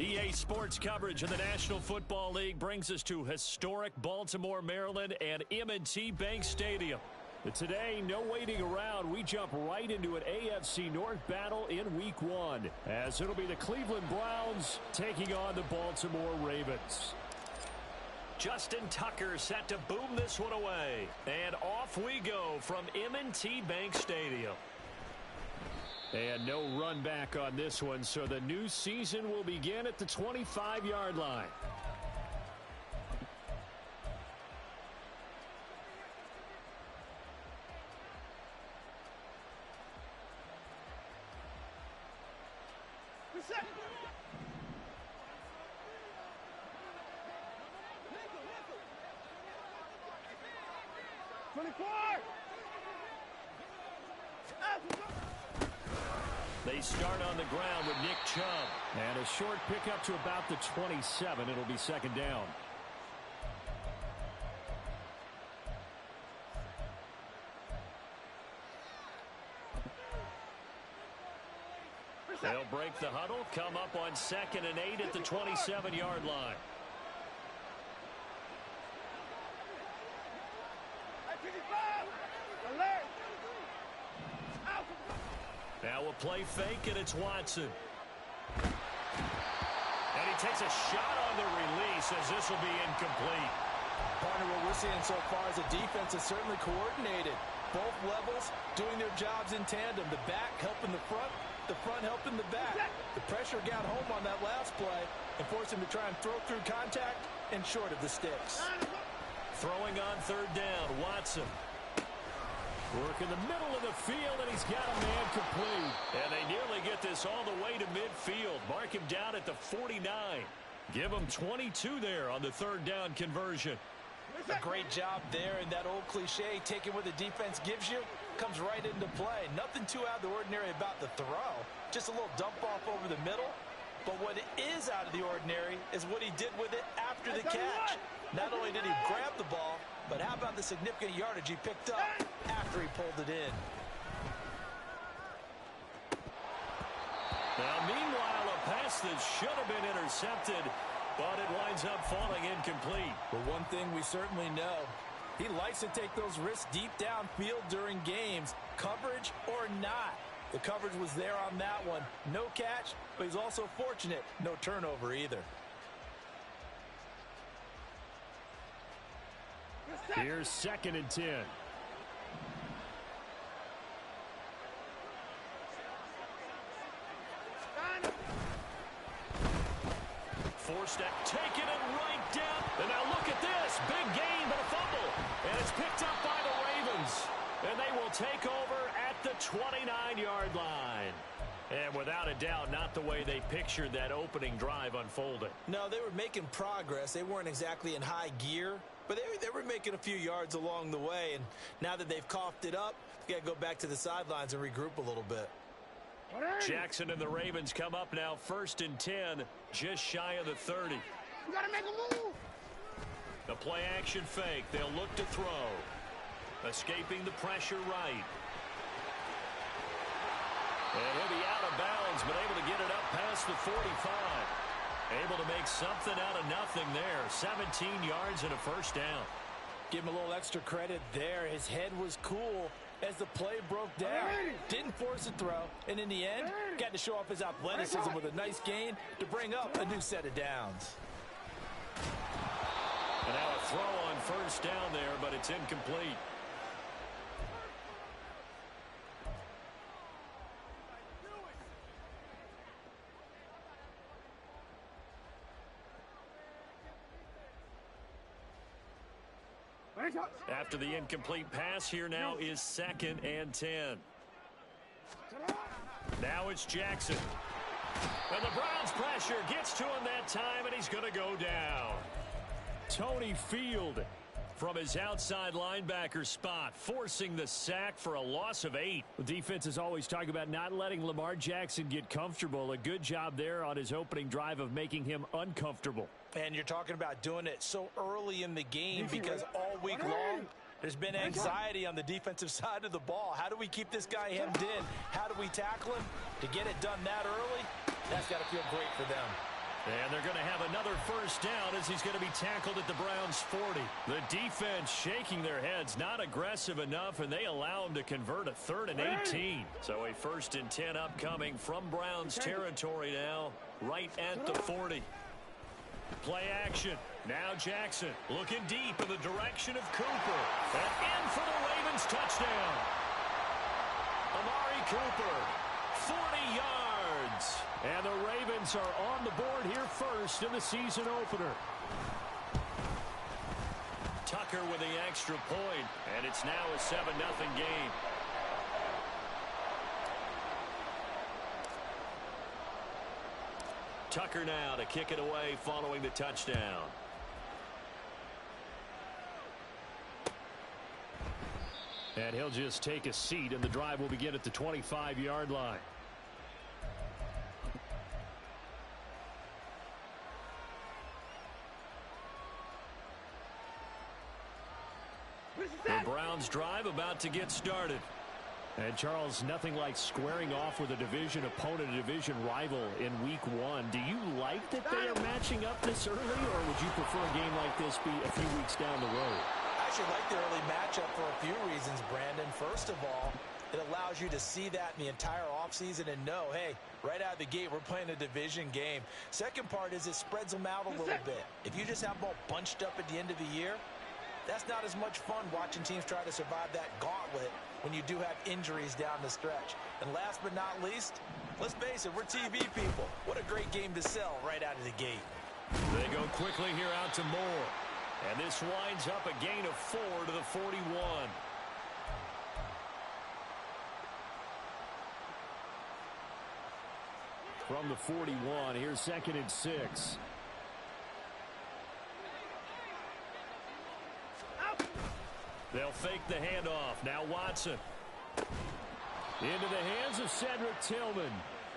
EA Sports coverage of the National Football League brings us to historic Baltimore, Maryland, and M&T Bank Stadium. But today, no waiting around. We jump right into an AFC North battle in Week 1, as it'll be the Cleveland Browns taking on the Baltimore Ravens. Justin Tucker set to boom this one away. And off we go from M&T Bank Stadium. And no run back on this one, so the new season will begin at the 25-yard line. They start on the ground with Nick Chubb. And a short pickup to about the 27. It'll be second down. They'll break the huddle, come up on 2nd and 8 at the 27-yard line. Now a play fake, and it's Watson. And he takes a shot on the release as this will be incomplete. Partner, what we're seeing so far is a defense is certainly coordinated. Both levels doing their jobs in tandem. The back helping the front helping the back. The pressure got home on that last play and forced him to try and throw through contact and short of the sticks. Throwing on 3rd down, Watson. Work in the middle of the field, and he's got a man complete. And they nearly get this all the way to midfield. Mark him down at the 49. Give him 22 there on the 3rd down conversion. A great job there, and that old cliche, taking what the defense gives you, comes right into play. Nothing too out of the ordinary about the throw. Just a little dump off over the middle. But what is out of the ordinary is what he did with it after the catch. Not only did he grab the ball, but how about the significant yardage he picked up after he pulled it in? Now, meanwhile, a pass that should have been intercepted, but it winds up falling incomplete. But one thing we certainly know, he likes to take those risks deep downfield during games, coverage or not. The coverage was there on that one. No catch, but he's also fortunate. No turnover either. Here's 2nd and 10. Forced to take it and right down. And now look at this. Big gain, but a fumble. And it's picked up by the Ravens. And they will take over at the 29-yard line. And without a doubt, not the way they pictured that opening drive unfolding. No, they were making progress. They weren't exactly in high gear, but they were making a few yards along the way. And now that they've coughed it up, you got to go back to the sidelines and regroup a little bit. Jackson and the Ravens come up now 1st and 10, just shy of the 30. You got to make a move. The play action fake. They'll look to throw. Escaping the pressure right. And he'll be out of bounds, but able to get it up past the 45. Able to make something out of nothing there. 17 yards and a 1st down. Give him a little extra credit there. His head was cool as the play broke down. Didn't force a throw, and in the end, got to show off his athleticism with a nice gain to bring up a new set of downs. And now a throw on 1st down there, but it's incomplete. After the incomplete pass, here now is 2nd and 10. Now it's Jackson. And the Browns pressure gets to him that time, and he's going to go down. Tony Field from his outside linebacker spot, forcing the sack for a loss of 8. The defense is always talking about not letting Lamar Jackson get comfortable. A good job there on his opening drive of making him uncomfortable. And you're talking about doing it so early in the game because all week long there's been anxiety on the defensive side of the ball. How do we keep this guy hemmed in? How do we tackle him? To get it done that early, that's got to feel great for them. And they're going to have another first down as he's going to be tackled at the Browns' 40. The defense shaking their heads, not aggressive enough, and they allow him to convert a 3rd and 18. So a 1st and 10 upcoming from Browns territory now, right at the 40. Play action. Now Jackson looking deep in the direction of Cooper. And in for the Ravens touchdown. Amari Cooper, 40 yards. And the Ravens are on the board here first in the season opener. Tucker with the extra point, and it's now a 7-0 game. Tucker now to kick it away following the touchdown. And he'll just take a seat, and the drive will begin at the 25-yard line. The Browns drive about to get started. And Charles, nothing like squaring off with a division opponent, a division rival in week 1. Do you like that they are matching up this early, or would you prefer a game like this be a few weeks down the road? I actually like the early matchup for a few reasons, Brandon. First of all, it allows you to see that in the entire offseason and know, hey, right out of the gate, we're playing a division game. Second part is it spreads them out a little bit. If you just have them all bunched up at the end of the year, that's not as much fun watching teams try to survive that gauntlet when you do have injuries down the stretch. And last but not least, let's face it, we're TV people. What a great game to sell right out of the gate. They go quickly here out to Moore. And this winds up a gain of 4 to the 41. From the 41, here's 2nd and 6. They'll fake the handoff. Now Watson. Into the hands of Cedric Tillman.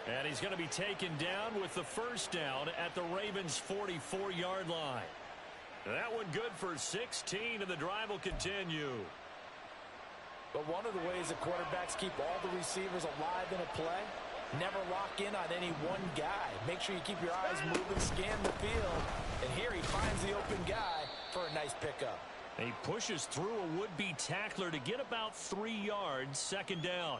And he's going to be taken down with the first down at the Ravens' 44-yard line. That one good for 16, and the drive will continue. But one of the ways that quarterbacks keep all the receivers alive in a play, never lock in on any one guy. Make sure you keep your eyes moving, scan the field. And here he finds the open guy for a nice pickup. He pushes through a would-be tackler to get about 3 yards, 2nd down.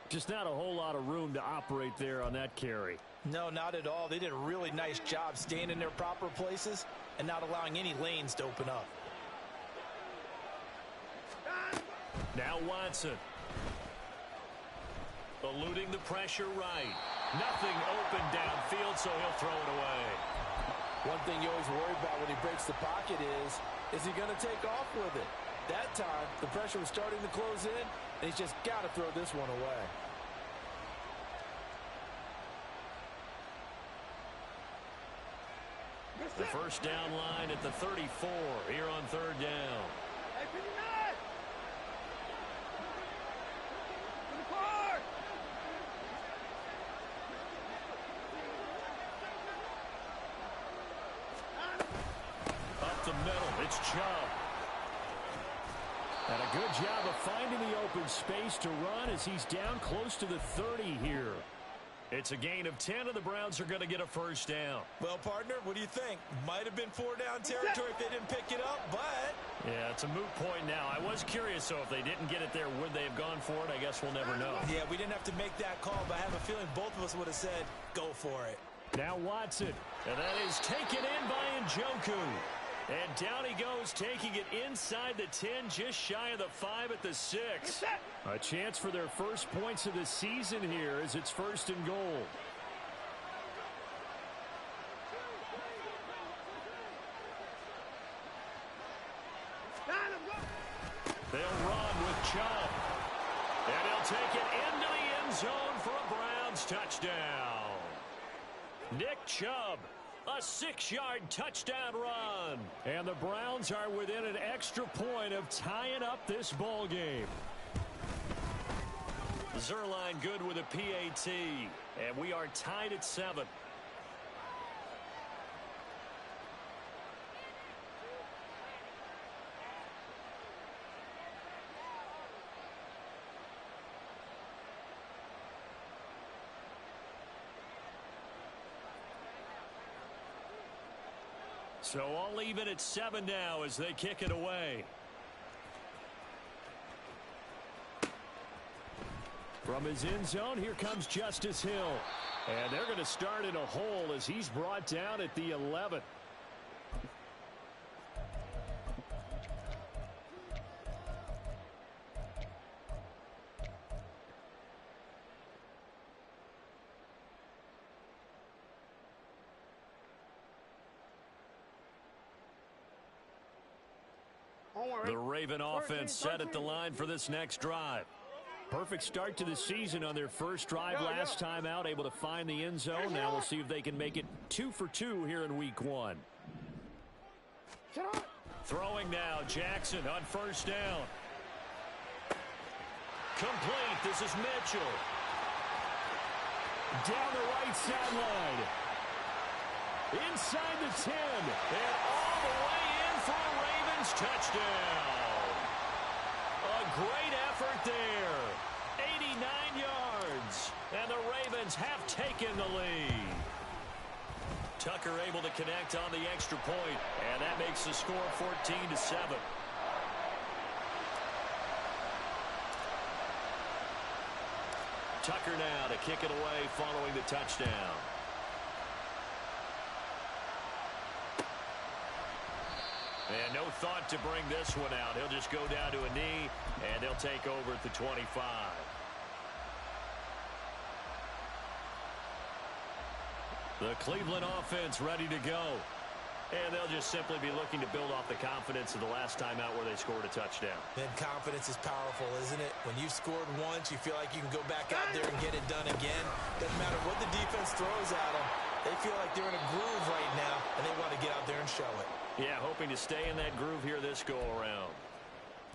Just not a whole lot of room to operate there on that carry. No, not at all. They did a really nice job staying in their proper places and not allowing any lanes to open up. Now Watson. Eluding the pressure right. Nothing open downfield, so he'll throw it away. One thing you always worry about when he breaks the pocket is he going to take off with it? That time, the pressure was starting to close in, and he's just got to throw this one away. The first down line at the 34 here on 3rd down. Up the middle, it's Chubb. And a good job of finding the open space to run as he's down close to the 30 here. It's a gain of 10, and the Browns are going to get a first down. Well, partner, what do you think? Might have been 4-down territory if they didn't pick it up, but... Yeah, it's a moot point now. I was curious, so if they didn't get it there, would they have gone for it? I guess we'll never know. Yeah, we didn't have to make that call, but I have a feeling both of us would have said, go for it. Now Watson, and that is taken in by Njoku. And down he goes, taking it inside the 10, just shy of the 5 at the 6. A chance for their first points of the season here as it's 1st and goal. They'll run with Chubb. And he'll take it into the end zone for a Browns touchdown. Nick Chubb. A 6-yard touchdown run. And the Browns are within an extra point of tying up this ball game. Zuerlein good with a PAT. And we are tied at 7. So all even at 7 now as they kick it away. From his end zone, here comes Justice Hill. And they're going to start in a hole as he's brought down at the 11. The Raven offense set at the line for this next drive. Perfect start to the season on their first drive last time out, able to find the end zone. Now we'll see if they can make it 2 for 2 here in week 1. Throwing now, Jackson on first down. Complete. This is Mitchell. Down the right sideline. Inside the 10. And all the way in for a Ravens touchdown. A great effort there. 89 yards. And the Ravens have taken the lead. Tucker able to connect on the extra point, and that makes the score 14-7. Tucker now to kick it away following the touchdown. And no thought to bring this one out. He'll just go down to a knee, and they'll take over at the 25. The Cleveland offense ready to go. And they'll just simply be looking to build off the confidence of the last time out where they scored a touchdown. And confidence is powerful, isn't it? When you've scored once, you feel like you can go back out there and get it done again. Doesn't matter what the defense throws at them. They feel like they're in a groove right now, and they want to get out there and show it. Yeah, hoping to stay in that groove here this go-around.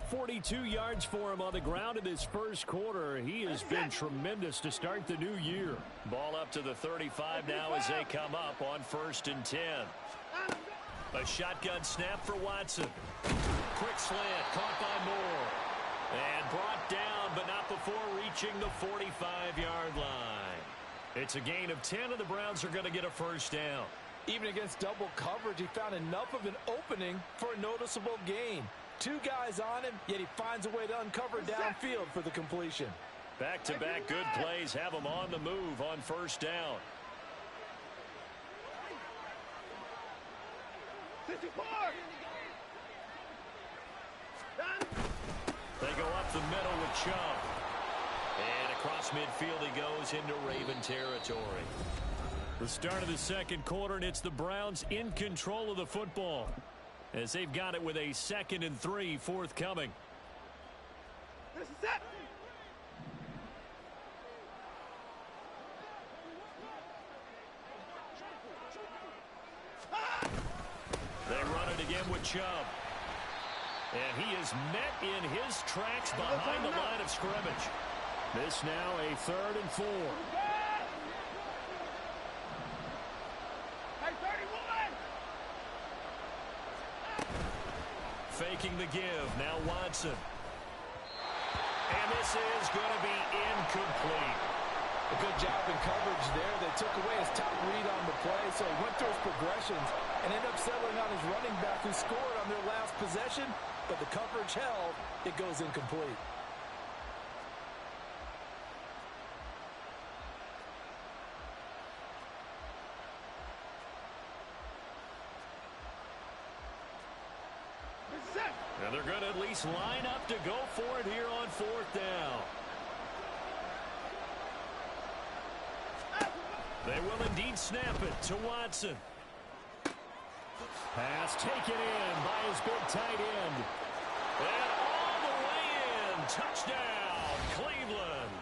42 yards for him on the ground in this first quarter. He has been tremendous to start the new year. Ball up to the 35 now as they come up on 1st and 10. A shotgun snap for Watson. Quick slant, caught by Moore. And brought down, but not before reaching the 45-yard line. It's a gain of 10, and the Browns are going to get a first down. Even against double coverage, he found enough of an opening for a noticeable gain. 2 guys on him, yet he finds a way to uncover downfield for the completion. Back-to-back good plays have him on the move on first down. They go up the middle with Chubb. And across midfield he goes into Raven territory. The start of the second quarter, and it's the Browns in control of the football as they've got it with a 2nd and 3 forthcoming. This is it. They run it again with Chubb. And he is met in his tracks behind the line of scrimmage. This now a 3rd and 4. Faking the give. Now Watson. And this is going to be incomplete. A good job in coverage there. They took away his top read on the play, so he went through his progressions and ended up settling on his running back who scored on their last possession, but the coverage held. It goes incomplete. And they're going to at least line up to go for it here on 4th down. They will indeed snap it to Watson. Pass taken in by his big tight end. And all the way in. Touchdown, Cleveland.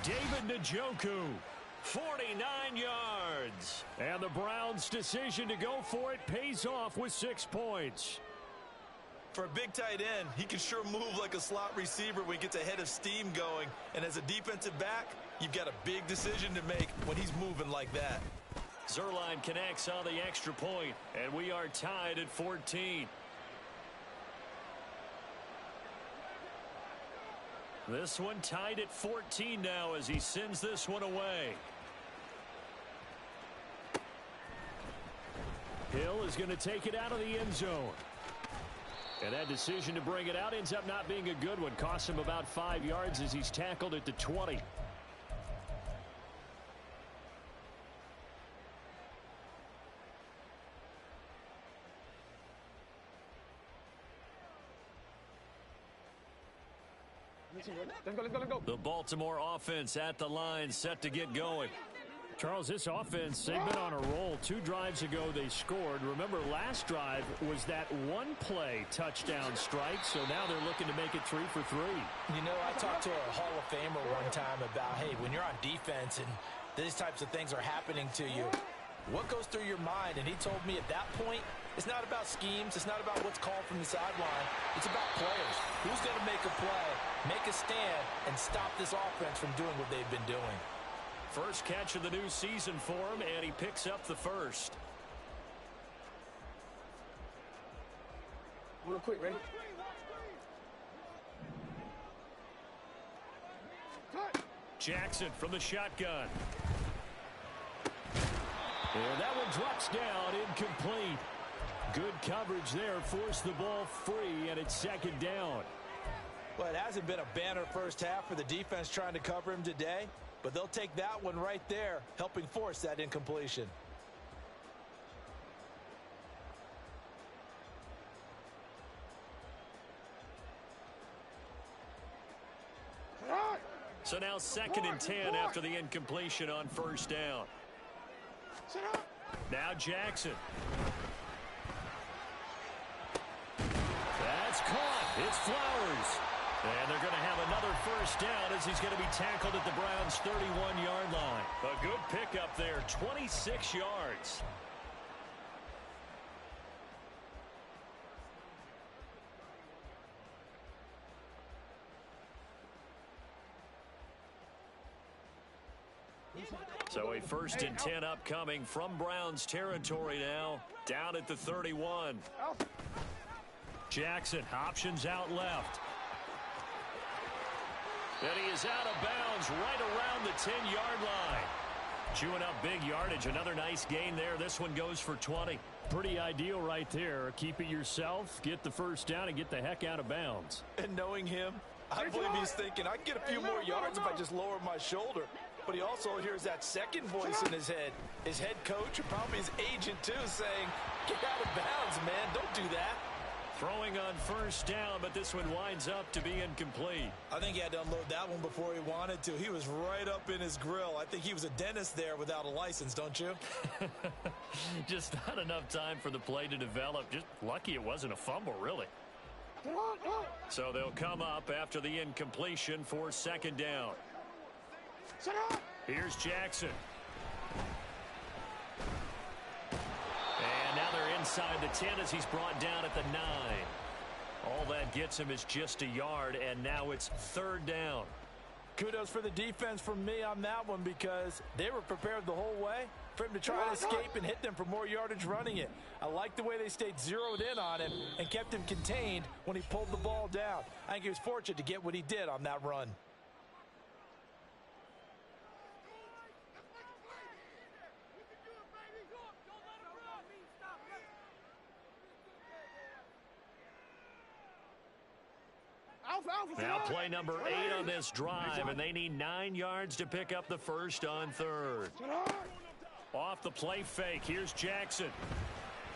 David Njoku, 49 yards. And the Browns' decision to go for it pays off with 6 points. For a big tight end, he can sure move like a slot receiver when he gets a head of steam going. And as a defensive back, you've got a big decision to make when he's moving like that. Zuerlein connects on the extra point, and we are tied at 14. This one tied at 14 now as he sends this one away. Hill is going to take it out of the end zone. And that decision to bring it out ends up not being a good one. Costs him about 5 yards as he's tackled at the 20. Let's go. The Baltimore offense at the line, set to get going. Charles, this offense, they've been on a roll. 2 drives ago they scored. Remember, last drive was that one-play touchdown strike, so now they're looking to make it 3 for 3. You know, I talked to a Hall of Famer one time about, hey, when you're on defense and these types of things are happening to you, what goes through your mind? And he told me at that point, it's not about schemes. It's not about what's called from the sideline. It's about players. Who's going to make a play, make a stand, and stop this offense from doing what they've been doing? First catch of the new season for him, and he picks up the first. Real quick, ready? Jackson from the shotgun. And that one drops down, incomplete. Good coverage there, forced the ball free, and it's second down. Well, it hasn't been a banner first half for the defense trying to cover him today, but they'll take that one right there, helping force that incompletion. So now 2nd and 10 after the incompletion on first down. Now Jackson. That's caught. It's Flowers. And they're going to have another first down as he's going to be tackled at the Browns' 31-yard line. A good pickup there, 26 yards. So a 1st and 10 upcoming from Browns territory now, down at the 31. Jackson, options out left. And he is out of bounds right around the 10-yard line. Chewing up big yardage, another nice gain there. This one goes for 20. Pretty ideal right there. Keep it yourself, get the first down, and get the heck out of bounds. And knowing him, I believe he's thinking, I can get a few more yards if I just lower my shoulder. But he also hears that second voice in his head. His head coach, and probably his agent too, saying, get out of bounds, man. Don't do that. Throwing on first down, but this one winds up to be incomplete. I think he had to unload that one before he wanted to. He was right up in his grill. I think he was a dentist there without a license, don't you? Just not enough time for the play to develop. Just lucky it wasn't a fumble, really. So they'll come up after the incompletion for 2nd down. Here's Jackson. And now they're inside the 10 as he's brought down at the 9. All that gets him is just a yard, and now it's 3rd down. Kudos for the defense from me on that one because they were prepared the whole way for him to try to escape and hit them for more yardage running it. I like the way they stayed zeroed in on him and kept him contained when he pulled the ball down. I think he was fortunate to get what he did on that run. Now play number 8 on this drive, and they need 9 yards to pick up the first on 3rd. Off the play fake, here's Jackson.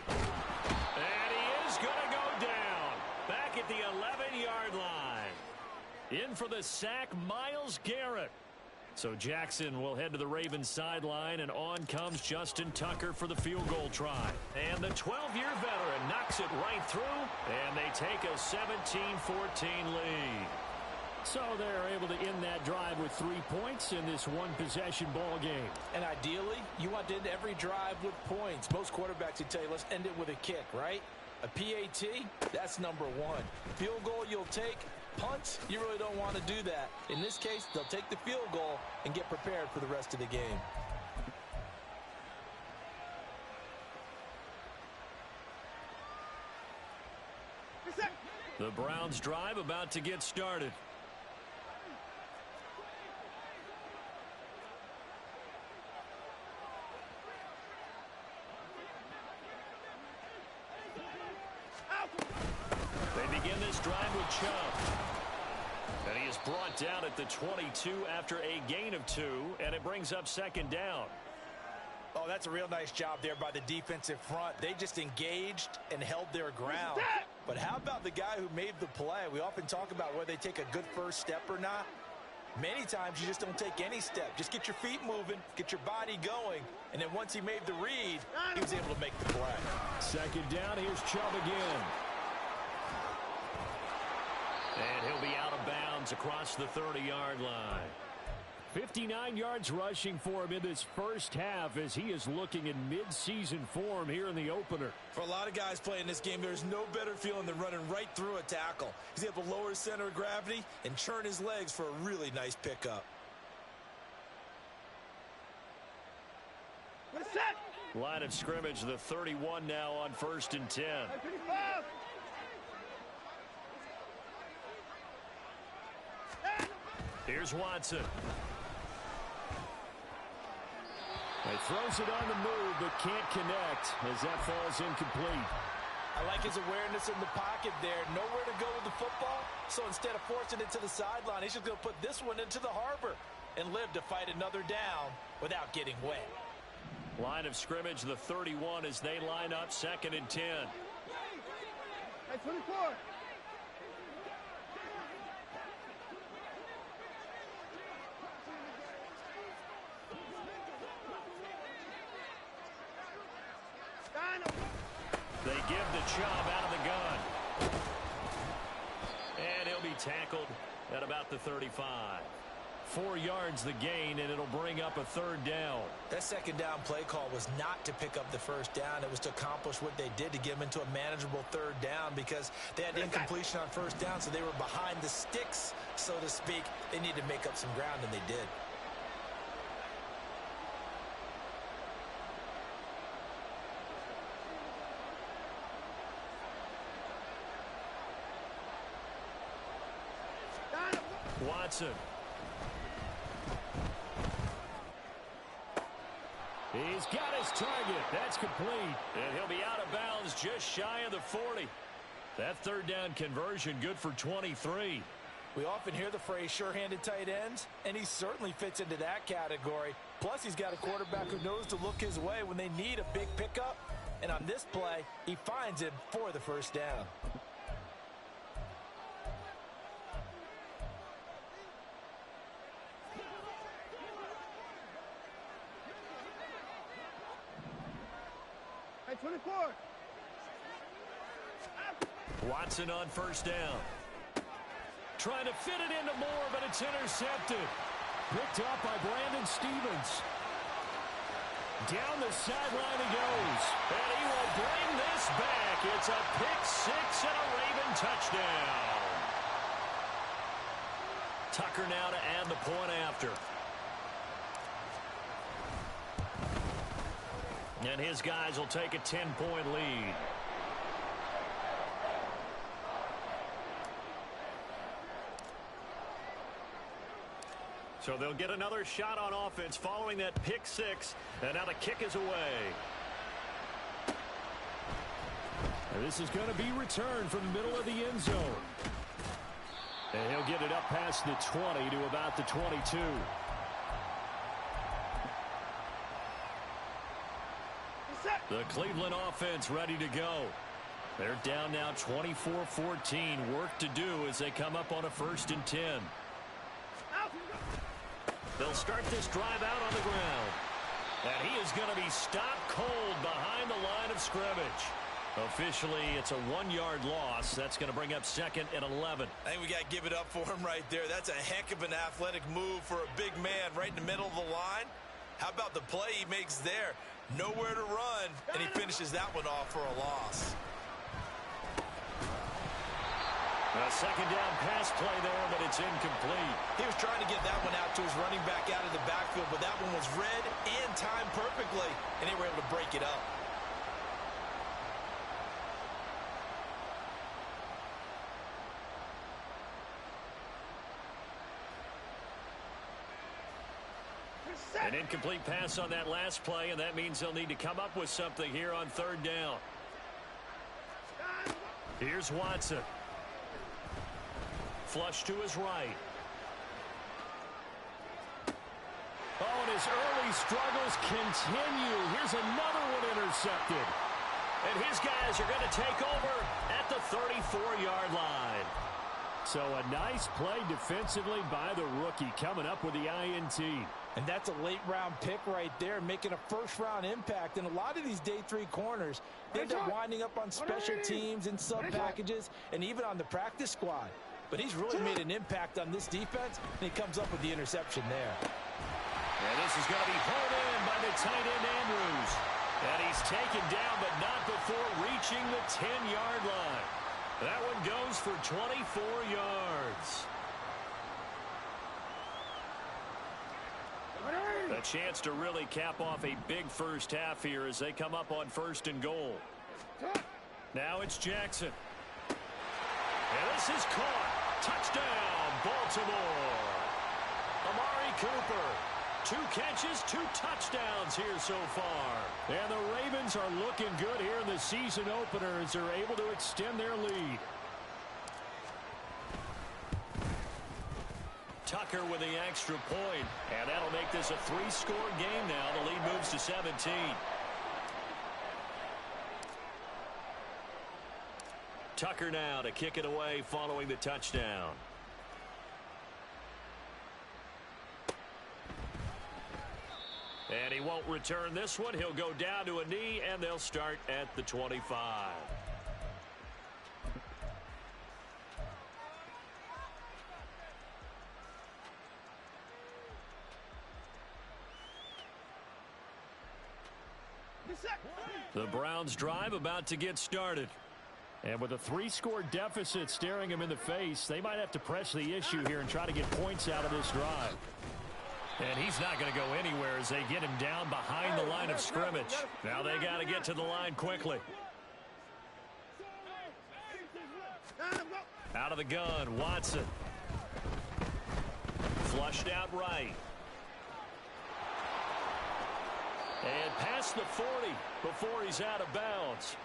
And he is going to go down. Back at the 11-yard line. In for the sack, Myles Garrett. So Jackson will head to the Ravens sideline, and on comes Justin Tucker for the field goal try. And the 12-year veteran knocks it right through, and they take a 17-14 lead. So they're able to end that drive with 3 points in this one-possession ball game. And ideally, you want to end every drive with points. Most quarterbacks would tell you, let's end it with a kick, right? A PAT, that's number 1. Field goal you'll take. Punts, you really don't want to do that. In this case, they'll take the field goal and get prepared for the rest of the game. The Browns drive about to get started. Chubb. And he is brought down at the 22 after a gain of 2, and it brings up second down. Oh, that's a real nice job there by the defensive front. They just engaged and held their ground. But how about the guy who made the play? We often talk about whether they take a good first step or not. Many times you just don't take any step. Just get your feet moving, get your body going, and then once he made the read, he was able to make the play. Second down, here's Chubb again. And he'll be out of bounds across the 30-yard line. 59 yards rushing for him in this first half as he is looking in mid-season form here in the opener. For a lot of guys playing this game, there's no better feeling than running right through a tackle. He's able to lower his center of gravity and churn his legs for a really nice pickup. Line of scrimmage, the 31 now on 1st and 10. Here's Watson. He throws it on the move, but can't connect as that falls incomplete. I like his awareness in the pocket there. Nowhere to go with the football, so instead of forcing it to the sideline, he's just going to put this one into the harbor and live to fight another down without getting wet. Line of scrimmage, the 31 as they line up 2nd and 10. Hey, 24. They give the Chubb out of the gun. And he'll be tackled at about the 35. 4 yards the gain, and it'll bring up a 3rd down. That second down play call was not to pick up the first down. It was to accomplish what they did to get them into a manageable 3rd down because they had incompletion on first down, so they were behind the sticks, so to speak. They needed to make up some ground, and they did. Watson. He's got his target. That's complete. And he'll be out of bounds just shy of the 40. That 3rd down conversion good for 23. We often hear the phrase sure-handed tight ends, and he certainly fits into that category. Plus, he's got a quarterback who knows to look his way when they need a big pickup. And on this play, he finds him for the first down. Hey, 24. Watson on 1st down. Trying to fit it into Moore, but it's intercepted. Picked up by Brandon Stephens. Down the sideline he goes. And he will bring this back. It's a pick 6 and a Raven touchdown. Tucker now to add the point after. And his guys will take a 10-point lead. So they'll get another shot on offense following that pick 6. And now the kick is away. And this is going to be returned from the middle of the end zone. And he'll get it up past the 20 to about the 22. The Cleveland offense ready to go. They're down now 24-14. Work to do as they come up on a 1st and 10. They'll start this drive out on the ground. And he is going to be stopped cold behind the line of scrimmage. Officially, it's a 1-yard loss. That's going to bring up 2nd and 11. I think we got to give it up for him right there. That's a heck of an athletic move for a big man right in the middle of the line. How about the play he makes there? Nowhere to run, and he finishes that one off for a loss. A 2nd down pass play there, but it's incomplete. He was trying to get that one out to his running back out of the backfield, but that one was read and timed perfectly, and they were able to break it up. An incomplete pass on that last play, and that means they'll need to come up with something here on 3rd down. Here's Watson. Flush to his right. Oh, and his early struggles continue. Here's another one intercepted. And his guys are going to take over at the 34-yard line. So a nice play defensively by the rookie coming up with the INT. And that's a late-round pick right there, making a first-round impact. And a lot of these day 3 corners, they end up winding up on special teams and sub-packages and even on the practice squad. But he's really made an impact on this defense, and he comes up with the interception there. And this is going to be hauled in by the tight end, Andrews. And he's taken down, but not before reaching the 10-yard line. That one goes for 24 yards. A chance to really cap off a big first half here as they come up on 1st and goal. Now it's Jackson. And this is caught. Touchdown, Baltimore. Amari Cooper. 2 catches, 2 touchdowns here so far. And the Ravens are looking good here in the season opener as they're able to extend their lead. Tucker with the extra point. And that'll make this a 3-score game now. The lead moves to 17. Tucker now to kick it away following the touchdown. And he won't return this one. He'll go down to a knee, and they'll start at the 25. The Browns drive about to get started. And with a 3-score deficit staring them in the face, they might have to press the issue here and try to get points out of this drive. And he's not going to go anywhere as they get him down behind the line of scrimmage. Now they got to get to the line quickly. Out of the gun, Watson. Flushed out right. And past the 40 before he's out of bounds.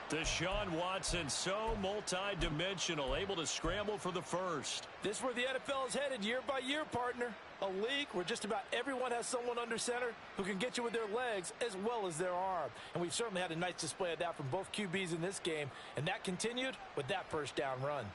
Deshaun Watson, so multi-dimensional, able to scramble for the first. This is where the NFL is headed year by year, partner. A league where just about everyone has someone under center who can get you with their legs as well as their arm. And we've certainly had a nice display of that from both QBs in this game. And that continued with that first down run.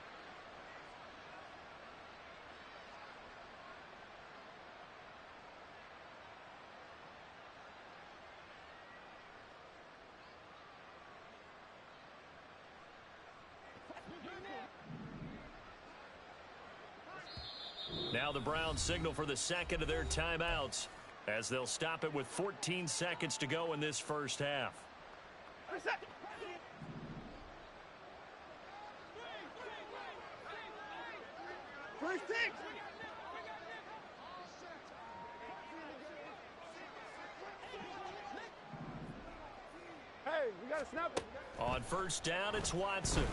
Now the Browns signal for the second of their timeouts as they'll stop it with 14 seconds to go in this first half. First six. Hey, we got to snap it. On first down, it's Watson.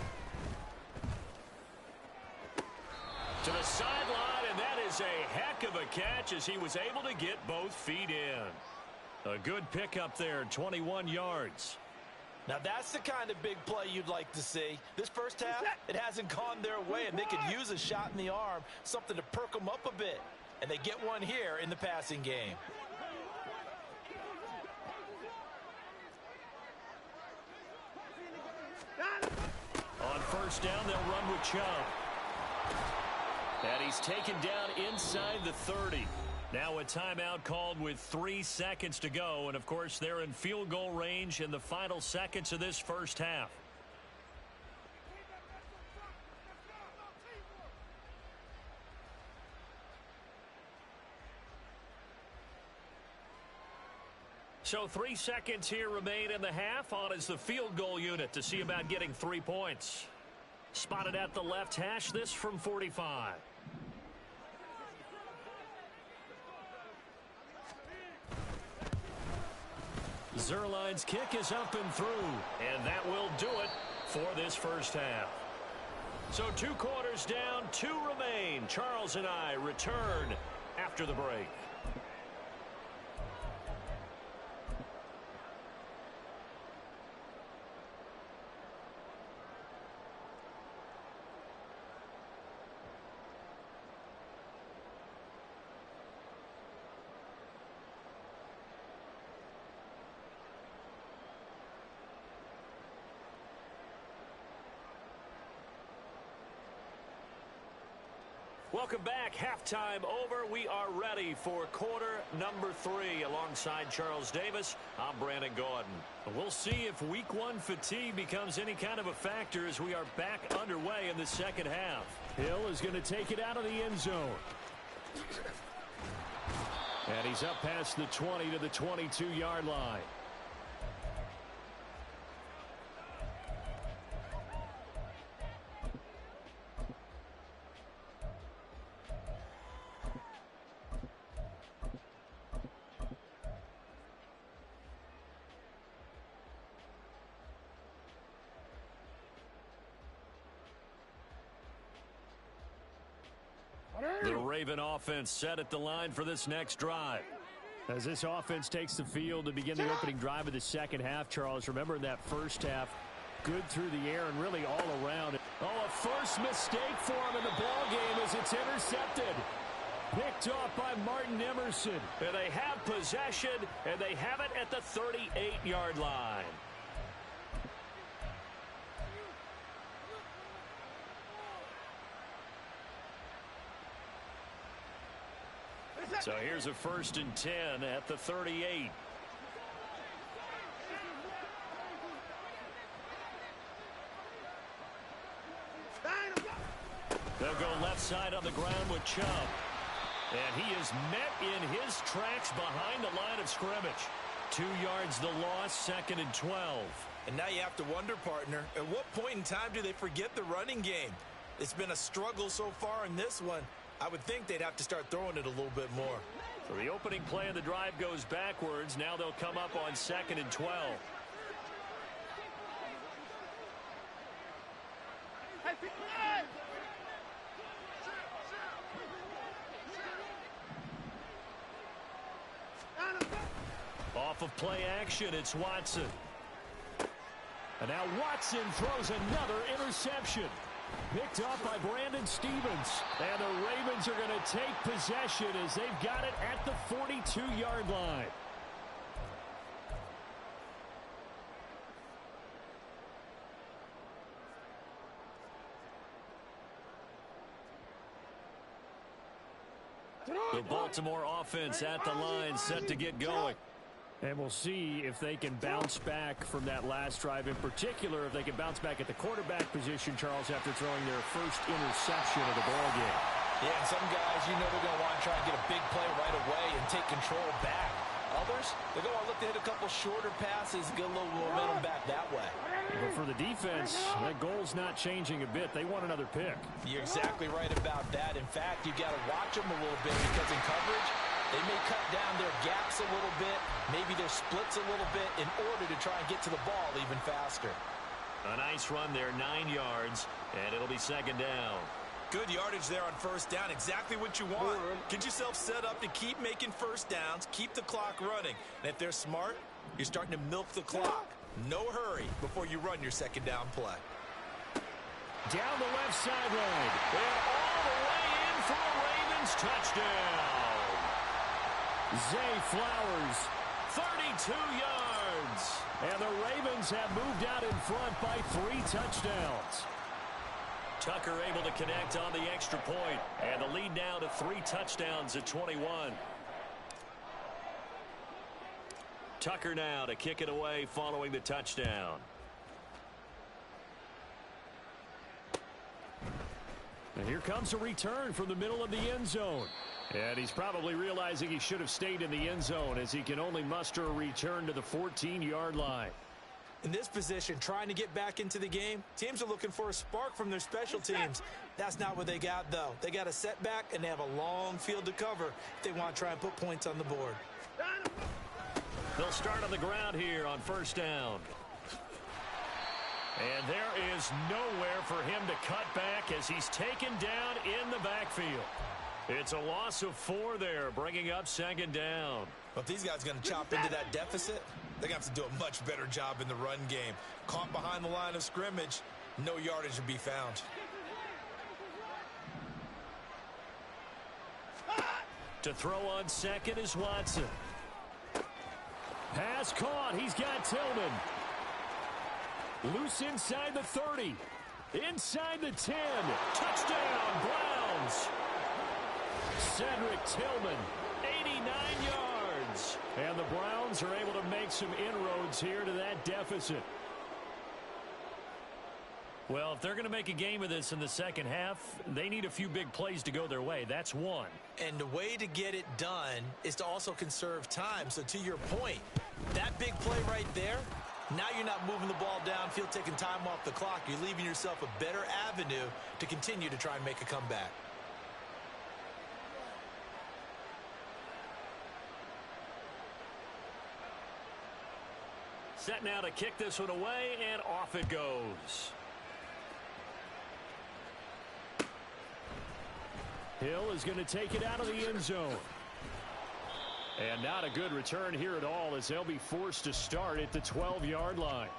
To the sideline, and that is a heck of a catch as he was able to get both feet in. A good pickup there, 21 yards. Now that's the kind of big play you'd like to see. This first half, it hasn't gone their way, and they could use a shot in the arm, something to perk them up a bit. And they get one here in the passing game. On first down, they'll run with Chubb. And he's taken down inside the 30. Now a timeout called with 3 seconds to go. And, of course, they're in field goal range in the final seconds of this first half. So 3 seconds here remain in the half. On is the field goal unit to see about getting 3 points. Spotted at the left hash, this from 45. Zuerlein's kick is up and through, and that will do it for this first half. So 2 quarters down, 2 remain. Charles and I return after the break. Welcome back. Halftime over. We are ready for quarter number 3. Alongside Charles Davis, I'm Brandon Gaudin. We'll see if week 1 fatigue becomes any kind of a factor as we are back underway in the second half. Hill is going to take it out of the end zone. And he's up past the 20 to the 22-yard line. The Raven offense set at the line for this next drive. As this offense takes the field to begin the opening drive of the second half, Charles, remember in that first half, good through the air and really all around. Oh, a first mistake for him in the ball game as it's intercepted. Picked off by Martin Emerson. And they have possession, and they have it at the 38-yard line. So here's a 1st and 10 at the 38. They'll go left side on the ground with Chubb. And he is met in his tracks behind the line of scrimmage. 2 yards the loss, 2nd and 12. And now you have to wonder, partner, at what point in time do they forget the running game? It's been a struggle so far in this one. I would think they'd have to start throwing it a little bit more. So the opening play of the drive goes backwards. Now they'll come up on 2nd and 12. Off of play action, it's Watson. And now Watson throws another interception. Picked off by Brandon Stephens. And the Ravens are going to take possession as they've got it at the 42-yard line. The Baltimore offense at the line set to get going. And we'll see if they can bounce back from that last drive. In particular, if they can bounce back at the quarterback position, Charles, after throwing their first interception of the ball game. Yeah, and some guys, you know, they're going to want to try and get a big play right away and take control back. Others, they're going to look to hit a couple shorter passes, get a little momentum back that way. But for the defense, that goal's not changing a bit. They want another pick. You're exactly right about that. In fact, you got to watch them a little bit because in coverage, they may cut down their gaps a little bit, maybe their splits a little bit in order to try and get to the ball even faster. A nice run there, 9 yards, and it'll be 2nd down. Good yardage there on 1st down, exactly what you want. Get yourself set up to keep making 1st downs, keep the clock running. And if they're smart, you're starting to milk the clock. No hurry before you run your 2nd down play. Down the left sideline, and all the way in for a Ravens touchdown. Zay Flowers, 32 yards. And the Ravens have moved out in front by 3 touchdowns. Tucker able to connect on the extra point. And the lead now to 3 touchdowns at 21. Tucker now to kick it away following the touchdown. And here comes a return from the middle of the end zone. And he's probably realizing he should have stayed in the end zone as he can only muster a return to the 14-yard line. In this position, trying to get back into the game, teams are looking for a spark from their special teams. That's not what they got, though. They got a setback, and they have a long field to cover if they want to try and put points on the board. They'll start on the ground here on 1st down. And there is nowhere for him to cut back as he's taken down in the backfield. It's a loss of 4 there, bringing up 2nd down. But if these guys are going to chop into that deficit, they're going to have to do a much better job in the run game. Caught behind the line of scrimmage, no yardage to be found. To throw on 2nd is Watson. Pass caught. He's got Tillman. Loose inside the 30. Inside the 10. Touchdown, Browns. Cedric Tillman, 89 yards. And the Browns are able to make some inroads here to that deficit. Well, if they're going to make a game of this in the second half, they need a few big plays to go their way. That's one. And the way to get it done is to also conserve time. So to your point, that big play right there, now you're not moving the ball downfield, taking time off the clock. You're leaving yourself a better avenue to continue to try and make a comeback. Set now to kick this one away, and off it goes. Hill is going to take it out of the end zone. And not a good return here at all, as they'll be forced to start at the 12-yard line.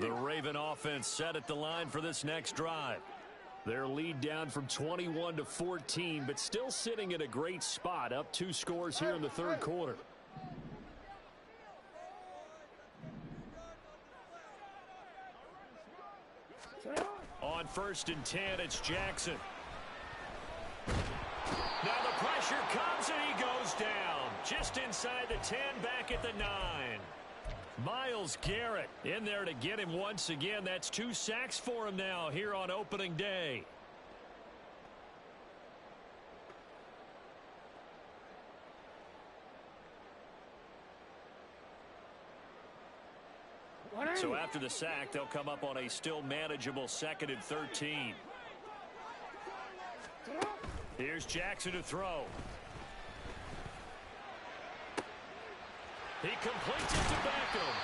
The Raven offense set at the line for this next drive. Their lead down from 21 to 14, but still sitting in a great spot, up 2 scores here in the third quarter. On 1st and 10, it's Jackson. Now the pressure comes and he goes down. Just inside the 10, back at the 9. Myles Garrett in there to get him once again. That's 2 sacks for him now here on opening day. So after the sack, they'll come up on a still manageable 2nd and 13. Here's Jackson to throw. He completes it to Beckham.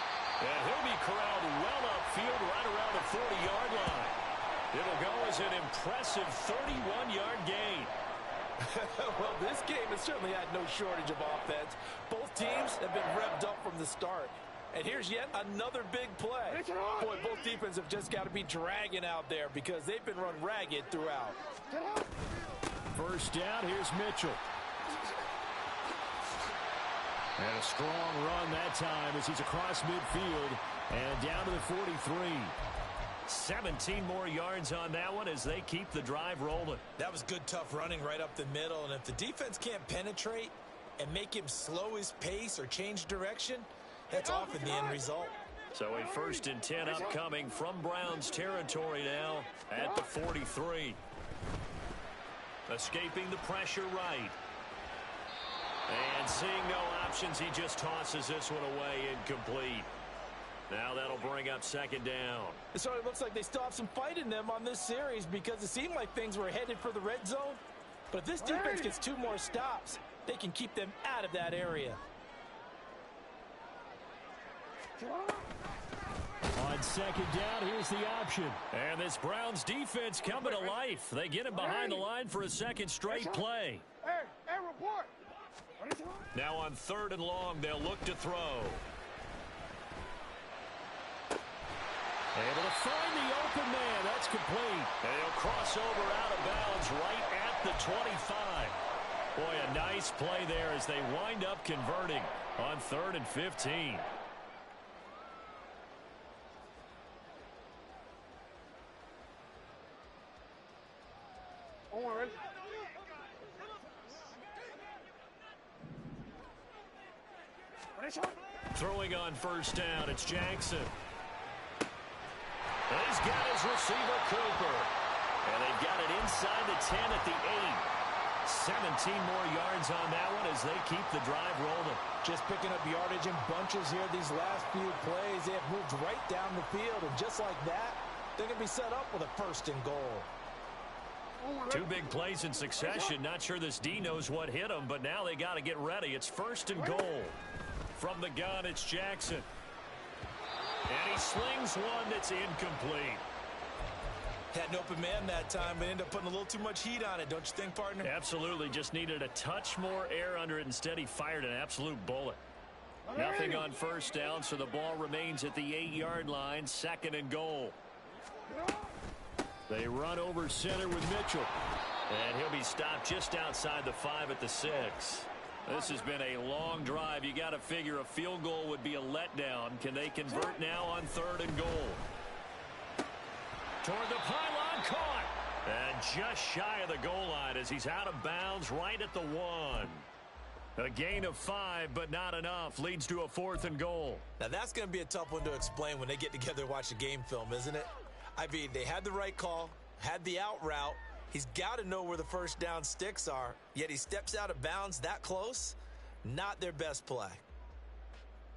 And he'll be corralled well upfield right around the 40-yard line. It'll go as an impressive 31-yard gain. Well, this game has certainly had no shortage of offense. Both teams have been revved up from the start. And here's yet another big play. Boy, both defenses have just got to be dragging out there because they've been run ragged throughout. First down, here's Mitchell. And a strong run that time as he's across midfield and down to the 43. 17 more yards on that one as they keep the drive rolling. That was good, tough running right up the middle. And if the defense can't penetrate and make him slow his pace or change direction, that's often the end result. So a 1st and 10 upcoming from Browns territory now at the 43. Escaping the pressure right. And seeing no options, he just tosses this one away incomplete. Now that'll bring up 2nd down. So it looks like they still have some fight in them on this series because it seemed like things were headed for the red zone. But if this defense gets 2 more stops, they can keep them out of that area. On 2nd down, here's the option. And this Browns defense coming to life. They get him behind the line for a 2nd straight play. Hey, report. Now on 3rd and long, they'll look to throw. Able to find the open man. That's complete. And he'll cross over out of bounds right at the 25. Boy, a nice play there as they wind up converting on 3rd and 15. Throwing on 1st down, it's Jackson. And he's got his receiver, Cooper. And they've got it inside the 10 at the 8. 17 more yards on that one as they keep the drive rolling. Just picking up yardage in bunches here these last few plays. They have moved right down the field, and just like that, they're going to be set up with a 1st and goal. 2 big plays in succession. Not sure this D knows what hit him, but now they got to get ready. It's 1st and goal. From the gun, it's Jackson. And he slings one that's incomplete. Had an open man that time, but ended up putting a little too much heat on it, don't you think, partner? Absolutely. Just needed a touch more air under it. Instead, he fired an absolute bullet. Nothing on 1st down, so the ball remains at the 8-yard line. 2nd and goal. They run over center with Mitchell. And he'll be stopped just outside the 5 at the 6. This has been a long drive. You got to figure a field goal would be a letdown. Can they convert now on 3rd and goal? Toward the pylon, caught. And just shy of the goal line as he's out of bounds right at the 1. A gain of 5, but not enough. Leads to a 4th and goal. Now that's going to be a tough one to explain when they get together and watch the game film, isn't it? I mean, they had the right call, had the out route. He's got to know where the first down sticks are, yet he steps out of bounds that close. Not their best play.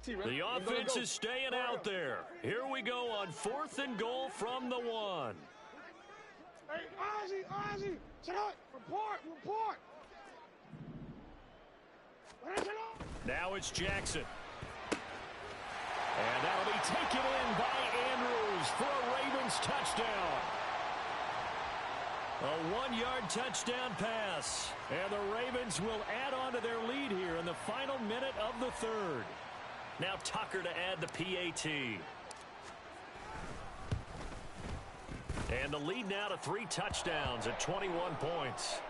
The offense is staying out there. Here we go on 4th and goal from the 1. Hey, Ozzie, shut up. Report. Now it's Jackson. And that'll be taken in by Andrews for a Ravens touchdown. A 1-yard touchdown pass. And the Ravens will add on to their lead here in the final minute of the 3rd. Now Tucker to add the PAT. And the lead now to 3 touchdowns at 21 points.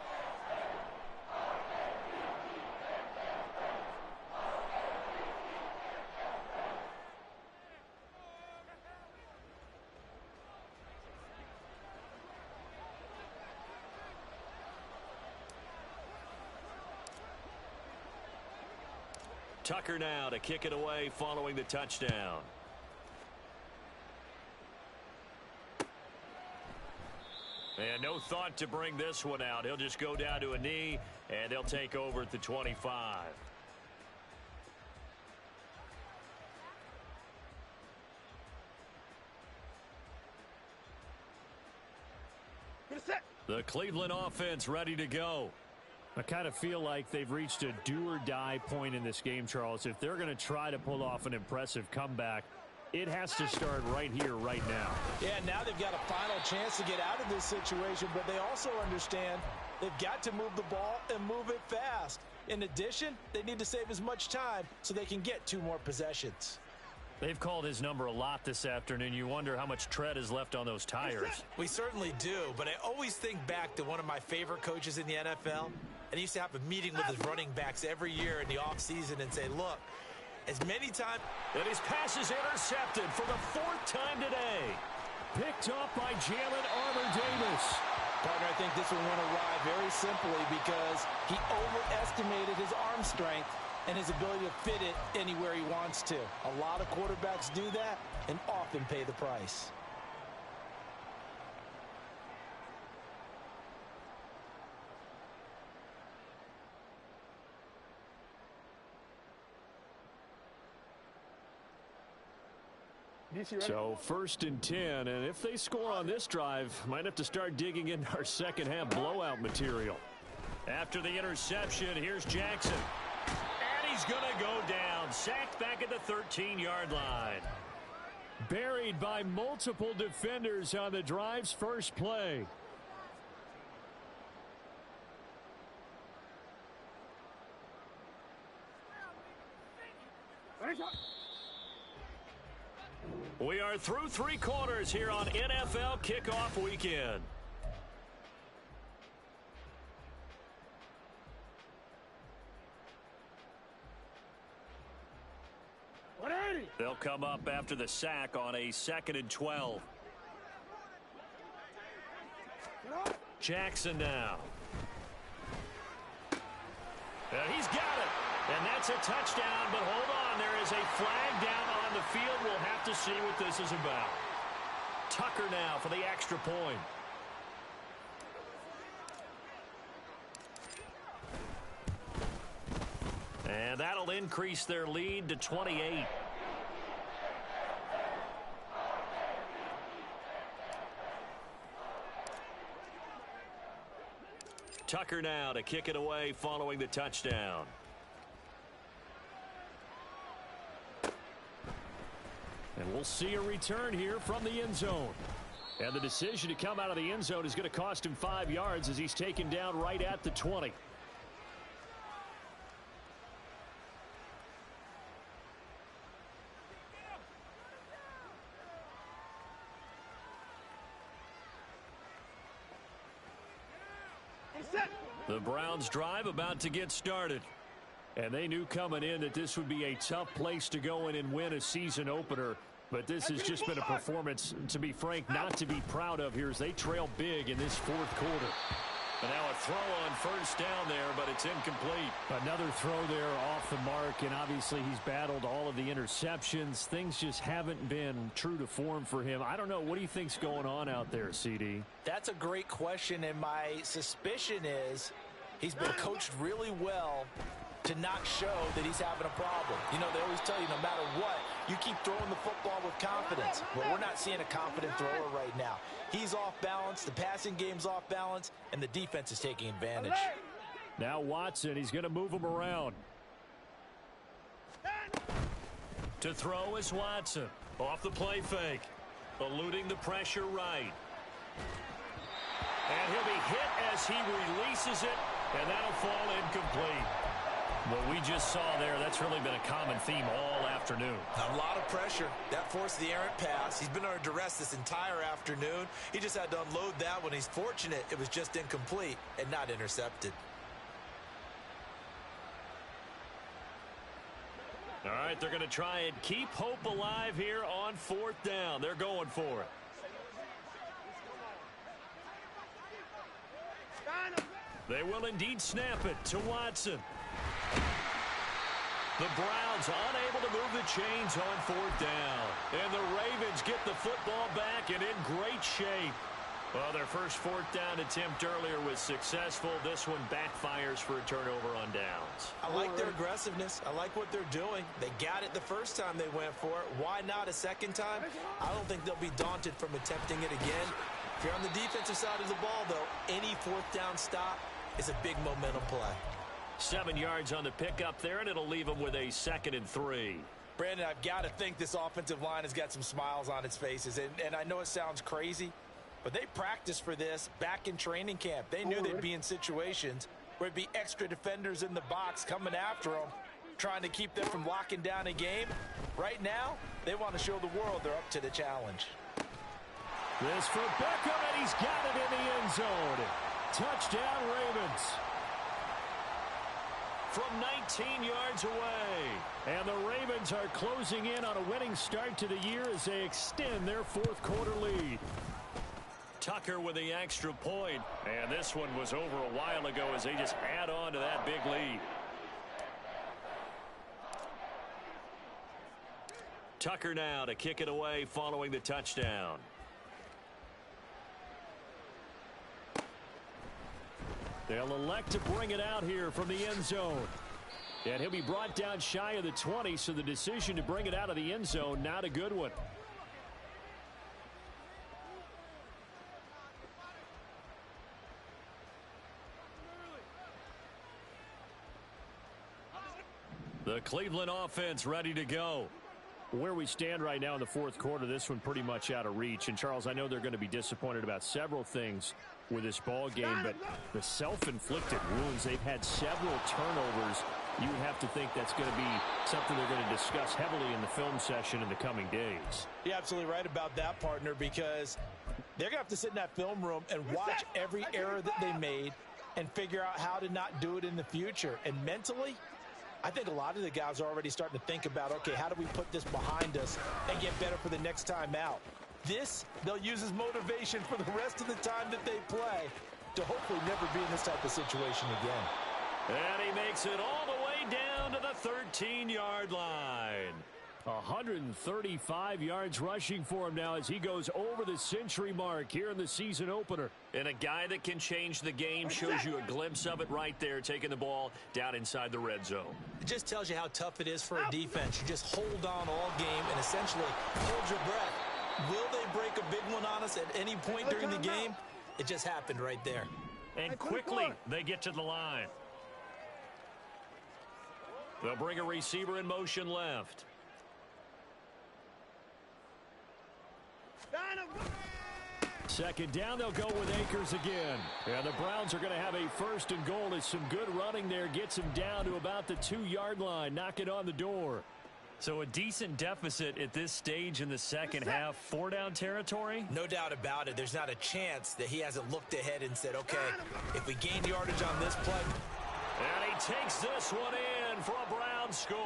Tucker now to kick it away following the touchdown. And no thought to bring this one out. He'll just go down to a knee, and they'll take over at the 25. The Cleveland offense ready to go. I kind of feel like they've reached a do-or-die point in this game, Charles. If they're going to try to pull off an impressive comeback, it has to start right here, right now. Yeah, now they've got a final chance to get out of this situation, but they also understand they've got to move the ball and move it fast. In addition, they need to save as much time so they can get 2 more possessions. They've called his number a lot this afternoon. You wonder how much tread is left on those tires. We certainly do, but I always think back to one of my favorite coaches in the NFL, and he used to have a meeting with his running backs every year in the offseason and say, look, as many times... And his pass is intercepted for the 4th time today. Picked up by Jalen Armour-Davis. Partner, I think this one went awry very simply because he overestimated his arm strength and his ability to fit it anywhere he wants to. A lot of quarterbacks do that and often pay the price. So 1st and 10, and if they score on this drive, might have to start digging into our second half blowout material. After the interception, here's Jackson. And he's going to go down. Sacked back at the 13-yard line. Buried by multiple defenders on the drive's first play. We are through 3 quarters here on NFL Kickoff Weekend. They'll come up after the sack on a 2nd and 12. Jackson now. And he's got it. And that's a touchdown, but hold on. There is a flag down on the field. We'll have to see what this is about. Tucker now for the extra point. And that'll increase their lead to 28. Tucker now to kick it away following the touchdown. And we'll see a return here from the end zone. And the decision to come out of the end zone is going to cost him 5 yards as he's taken down right at the 20. The Browns drive about to get started. And they knew coming in that this would be a tough place to go in and win a season opener. But this has just been a performance, to be frank, not to be proud of here as they trail big in this fourth quarter. And now a throw on first down there, but it's incomplete. Another throw there off the mark, and obviously he's battled all of the interceptions. Things just haven't been true to form for him. I don't know. What do you think's going on out there, CD? That's a great question, and my suspicion is he's been coached really well to not show that he's having a problem. You know, they always tell you no matter what, you keep throwing the football with confidence. But we're not seeing a confident thrower right now. He's off balance, the passing game's off balance, and the defense is taking advantage. Now Watson, he's going to move him around. To throw is Watson. Off the play fake. Eluding the pressure right. And he'll be hit as he releases it, and that'll fall incomplete. What we just saw there, that's really been a common theme all afternoon. A lot of pressure. That forced the errant pass. He's been under duress this entire afternoon. He just had to unload that one. He's fortunate it was just incomplete and not intercepted. All right, they're going to try and keep hope alive here on fourth down. They're going for it. They will indeed snap it to Watson. The Browns unable to move the chains on fourth down. And the Ravens get the football back and in great shape. Well, their first fourth down attempt earlier was successful. This one backfires for a turnover on downs. I like their aggressiveness. I like what they're doing. They got it the first time they went for it. Why not a second time? I don't think they'll be daunted from attempting it again. If you're on the defensive side of the ball, though, any fourth down stop is a big momentum play. 7 yards on the pickup there, and it'll leave them with a 2nd and 3. Brandon, I've got to think this offensive line has got some smiles on its faces. And I know it sounds crazy, but they practiced for this back in training camp. They knew they'd be in situations where it'd be extra defenders in the box coming after them, trying to keep them from locking down a game. Right now, they want to show the world they're up to the challenge. This for Beckham, and he's got it in the end zone. Touchdown, Ravens. From 19 yards away. And the Ravens are closing in on a winning start to the year as they extend their fourth quarter lead. Tucker with the extra point. And this one was over a while ago as they just add on to that big lead. Tucker now to kick it away following the touchdown. They'll elect to bring it out here from the end zone. And he'll be brought down shy of the 20, so the decision to bring it out of the end zone, not a good one. The Cleveland offense ready to go. Where we stand right now in the fourth quarter, this one pretty much out of reach. And, Charles, I know they're going to be disappointed about several things with this ball game, but the self-inflicted wounds, they've had several turnovers. You would have to think that's going to be something they're going to discuss heavily in the film session in the coming days. You're absolutely right about that, partner, because they're going to have to sit in that film room and watch every error that they made and figure out how to not do it in the future. And mentally, I think a lot of the guys are already starting to think about, okay, how do we put this behind us and get better for the next time out? This, they'll use as motivation for the rest of the time that they play to hopefully never be in this type of situation again. And he makes it all the way down to the 13-yard line. 135 yards rushing for him now as he goes over the century mark here in the season opener. And a guy that can change the game, shows you a glimpse of it right there, taking the ball down inside the red zone. It just tells you how tough it is for a defense. You just hold on all game and essentially hold your breath. Will they break a big one on us at any point during the game? It just happened right there. And quickly, they get to the line. They'll bring a receiver in motion left. Second down, they'll go with Akers again. And the Browns are going to have a 1st and goal as some good running there gets him down to about the 2-yard line. Knock it on the door. So a decent deficit at this stage in the second half. 4-down territory? No doubt about it. There's not a chance that he hasn't looked ahead and said, okay, if we gain yardage on this play, And he takes this one in for a Brown score.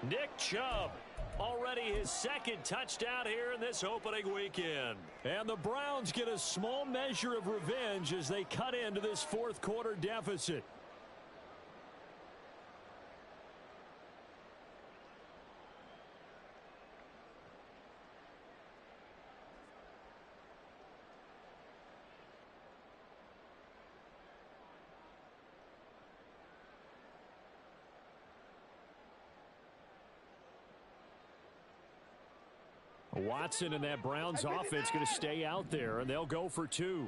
Nick Chubb, already his second touchdown here in this opening weekend. And the Browns get a small measure of revenge as they cut into this fourth quarter deficit. Watson and that Browns offense going to stay out there, and they'll go for two.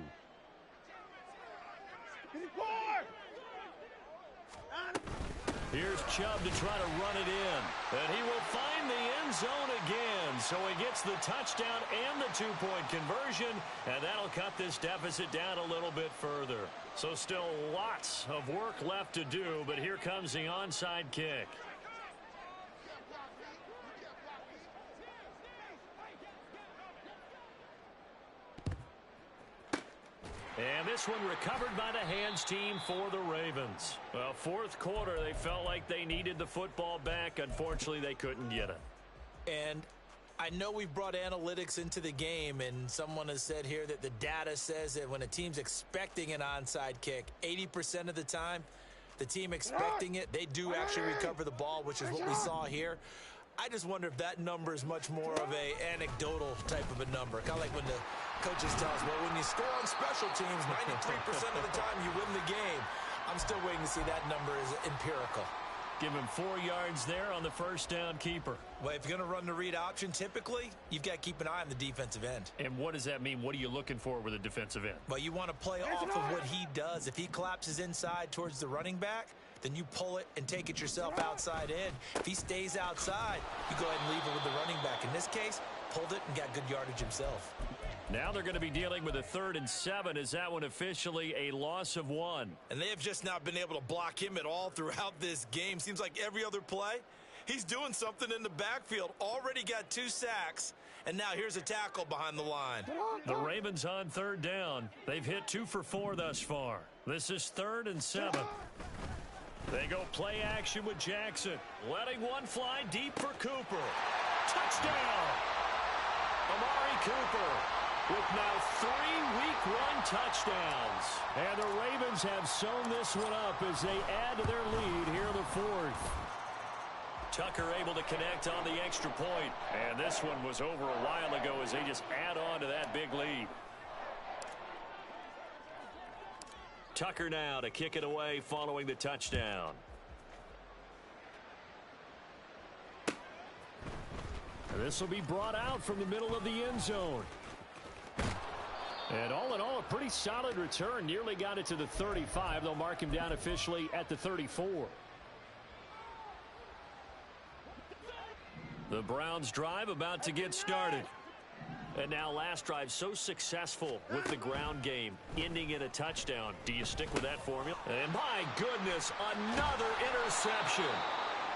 Here's Chubb to try to run it in. And he will find the end zone again. So he gets the touchdown and the two-point conversion, and that'll cut this deficit down a little bit further. So still lots of work left to do, but here comes the onside kick. And this one recovered by the hands team for the Ravens. Well, fourth quarter, they felt like they needed the football back. Unfortunately, they couldn't get it. And I know we've brought analytics into the game, and someone has said here that the data says that when a team's expecting an onside kick, 80% of the time, the team expecting it, they do actually recover the ball, which is what we saw here. I just wonder if that number is much more of a anecdotal type of a number. Kind of like when the coaches tell us, well, when you score on special teams, 93% of the time you win the game. I'm still waiting to see that number is empirical. Give him 4 yards there on the first down keeper. Well, if you're going to run the read option, typically, you've got to keep an eye on the defensive end. And what does that mean? What are you looking for with a defensive end? Well, you want to play off of what he does. If he collapses inside towards the running back, then you pull it and take it yourself outside in. If he stays outside, you go ahead and leave it with the running back. In this case, pulled it and got good yardage himself. Now they're going to be dealing with a 3rd and 7. Is that one officially a loss of 1? And they have just not been able to block him at all throughout this game. Seems like every other play, he's doing something in the backfield. Already got 2 sacks, and now here's a tackle behind the line. The Ravens on 3rd down. They've hit 2 for 4 thus far. This is 3rd and 7. They go play action with Jackson. Letting one fly deep for Cooper. Touchdown! Amari Cooper with now 3 Week 1 touchdowns. And the Ravens have sewn this one up as they add to their lead here in the 4th. Tucker able to connect on the extra point. And this one was over a while ago as they just add on to that big lead. Tucker now to kick it away following the touchdown. This will be brought out from the middle of the end zone. And all in all, a pretty solid return. Nearly got it to the 35. They'll mark him down officially at the 34. The Browns drive about to get started. And now last drive so successful with the ground game, ending in a touchdown. Do you stick with that formula? And my goodness, another interception.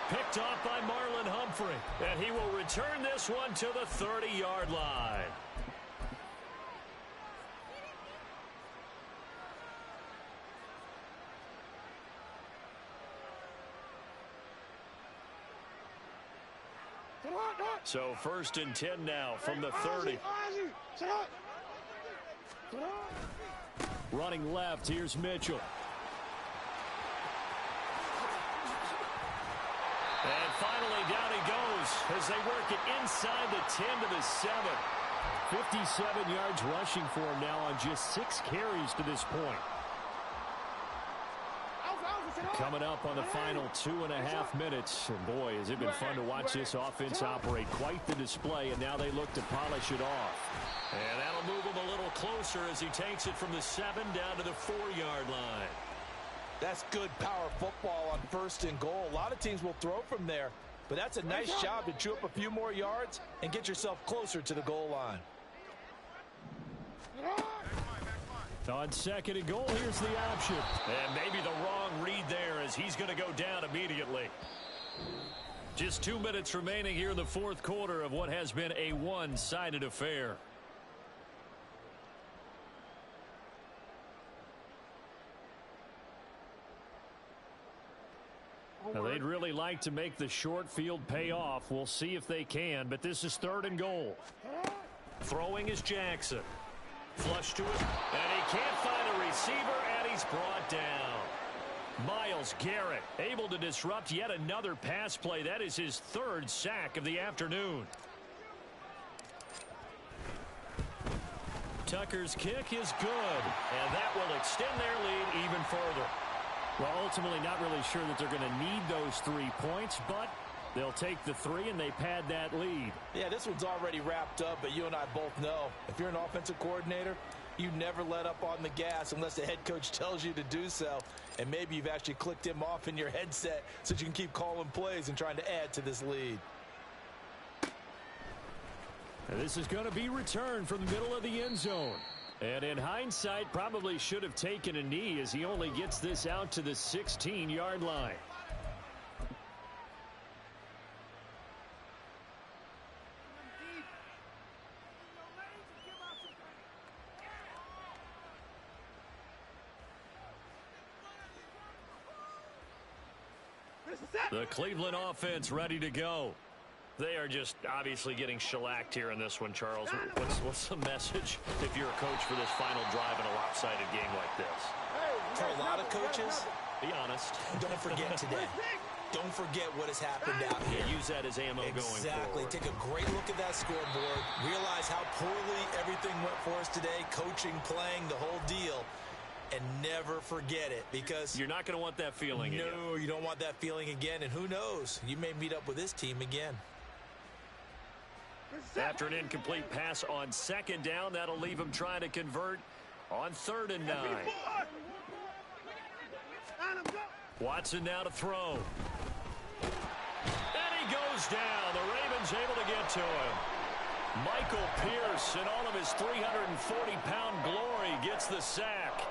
Picked off by Marlon Humphrey. And he will return this one to the 30-yard line. So 1st and 10 now from the 30. Running left, here's Mitchell. And finally down he goes as they work it inside the 10 to the 7. 57 yards rushing for him now on just 6 carries to this point. Coming up on the final 2.5 minutes. And boy, has it been fun to watch this offense operate. Quite the display, and now they look to polish it off. And that'll move him a little closer as he takes it from the 7 down to the 4-yard line. That's good power football on 1st and goal. A lot of teams will throw from there, but that's a nice job to chew up a few more yards and get yourself closer to the goal line. On 2nd and goal, here's the option. And maybe the wrong read there as he's going to go down immediately. Just 2 minutes remaining here in the 4th quarter of what has been a one-sided affair. Now, they'd really like to make the short field pay off. We'll see if they can, but this is 3rd and goal. Throwing is Jackson. Flush to it, and he can't find a receiver, and he's brought down. Myles Garrett able to disrupt yet another pass play. That is his 3rd sack of the afternoon. Tucker's kick is good, and that will extend their lead even further. Well, ultimately not really sure that they're going to need those 3 points, but they'll take the 3 and they pad that lead. Yeah, this one's already wrapped up, but you and I both know if you're an offensive coordinator, you never let up on the gas unless the head coach tells you to do so. And maybe you've actually clicked him off in your headset so you can keep calling plays and trying to add to this lead. And this is going to be returned from the middle of the end zone. And in hindsight, probably should have taken a knee as he only gets this out to the 16-yard line. The Cleveland offense ready to go. They are just obviously getting shellacked here in this one, Charles. What's the message if you're a coach for this final drive in a lopsided game like this? For a lot of coaches, be honest. Don't forget today. Don't forget what has happened out here. Use that as ammo going forward. Exactly. Take a great look at that scoreboard. Realize how poorly everything went for us today. Coaching, playing, the whole deal. And never forget it, because you're not going to want that feeling again. No, you don't want that feeling again. And who knows? You may meet up with this team again. After an incomplete pass on 2nd down, that'll leave him trying to convert on 3rd and 9. Watson now to throw. And he goes down. The Ravens able to get to him. Michael Pierce, in all of his 340-pound glory, gets the sack.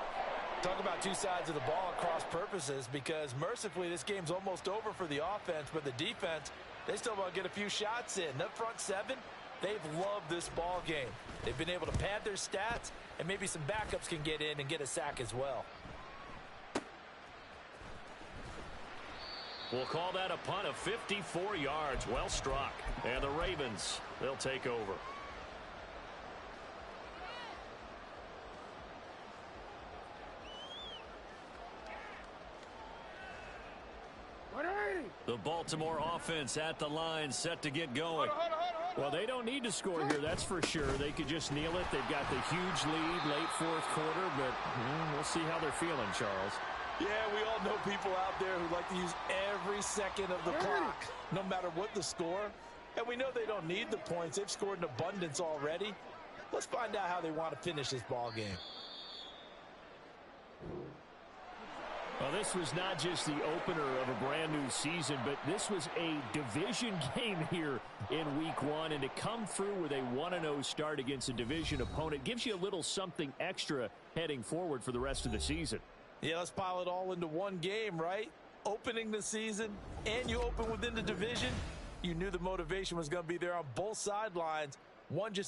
Talk about two sides of the ball at cross purposes, because mercifully this game's almost over for the offense, but the defense, they still want to get a few shots in. That front 7, they've loved this ball game. They've been able to pad their stats, and maybe some backups can get in and get a sack as well. We'll call that a punt of 54 yards. Well struck. And the Ravens, they'll take over. The Baltimore offense at the line, set to get going. Well, they don't need to score here, that's for sure. They could just kneel it. They've got the huge lead late 4th quarter, but we'll see how they're feeling, Charles. Yeah, we all know people out there who like to use every second of the clock, no matter what the score. And we know they don't need the points. They've scored in abundance already. Let's find out how they want to finish this ball game. Well, this was not just the opener of a brand new season, but this was a division game here in week 1. And to come through with a 1-0 start against a division opponent gives you a little something extra heading forward for the rest of the season. Yeah, let's pile it all into one game, right? Opening the season, and you open within the division. You knew the motivation was going to be there on both sidelines. One just